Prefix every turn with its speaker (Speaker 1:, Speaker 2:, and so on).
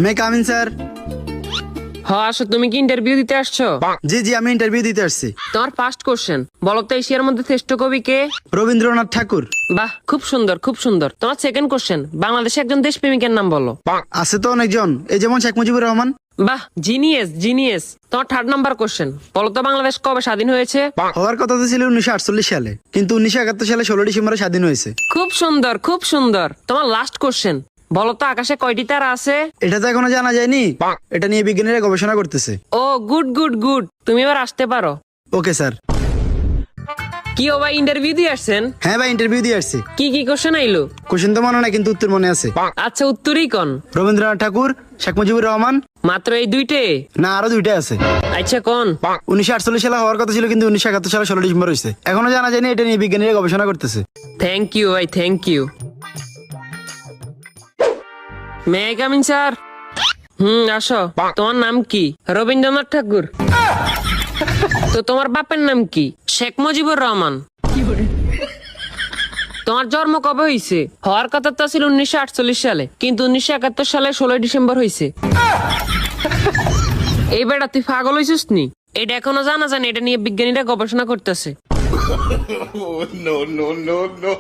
Speaker 1: মে come in sir?
Speaker 2: আসো। তুমি কি ইন্টারভিউ দিতে আসছো?
Speaker 1: জি জি, আমি ইন্টারভিউ দিতে আসছি।
Speaker 2: তোমার ফার্স্ট কোশ্চেন বলো তো, এশিয়ার মধ্যে শ্রেষ্ঠ কবি কে?
Speaker 1: রবীন্দ্রনাথ ঠাকুর।
Speaker 2: বাহ, খুব সুন্দর খুব সুন্দর। তোমার সেকেন্ড কোশ্চেন, বাংলাদেশে একজন দেশপ্রেমিকের নাম বলো।
Speaker 1: আছে তো অনেকজন, এই যেমন শেখ মুজিবুর রহমান।
Speaker 2: বাহ, জিনিয়াস জিনিয়াস। তোমার থার্ড নাম্বার কোশ্চেন, বলো তো বাংলাদেশ কবে স্বাধীন হয়েছে?
Speaker 1: হওয়ার কথা তো ছিল 1948 সালে, কিন্তু 1971 সালে 16 ডিসেম্বরে স্বাধীন হয়েছে।
Speaker 2: খুব সুন্দর খুব সুন্দর। তোমার লাস্ট কোশ্চেন, বলো তো আকাশে কয়টি তারা আছে?
Speaker 1: এটা তো এখনো জানা যায়নি, এটা নিয়ে বিজ্ঞানীরা গবেষণা করতেছে।
Speaker 2: ও গুড গুড গুড, তুমি এবার আসতে পারো।
Speaker 1: Okay sir.
Speaker 2: কি ও ভাই, ইন্টারভিউ দিয়ে আসছেন?
Speaker 1: হ্যাঁ ভাই, ইন্টারভিউ দিয়ে আসছি।
Speaker 2: কি কি কোশ্চেন আইলো?
Speaker 1: কোশ্চেন তো মনে নাই, কিন্তু উত্তর মনে আছে।
Speaker 2: আচ্ছা, উত্তরই কোন?
Speaker 1: রবীন্দ্রনাথ ঠাকুর, শেখ মুজিবুর রহমান।
Speaker 2: মাত্র এই দুইটে?
Speaker 1: না, আরো দুইটা আছে।
Speaker 2: আচ্ছা কোন?
Speaker 1: 1948 সালে হওয়ার কথা ছিল, কিন্তু 1971 সালে 16 ডিসেম্বর হয়েছে। এখনো জানা যায়নি, এটা নিয়ে বিজ্ঞানীরা গবেষণা করতেছে।
Speaker 2: থ্যাংক ইউ ভাই, thank you. May I coming sir? আসো। তোমার নাম কি? রবীন্দ্রনাথ ঠাকুর। তো তোমার বাপের নাম কি? শেখ মুজিবুর রহমান। তোমার জন্ম কবে হয়েছে? হওয়ার কথা তো ছিল 1948 সালে, কিন্তু 1971 সালে 16 ডিসেম্বর হয়েছে। এই বেটা, তুই পাগল হয়েছিস নি? এটা এখনো জানা জানি, এটা নিয়ে বিজ্ঞানীরা গবেষণা করতেছে।
Speaker 3: No, no, no, no.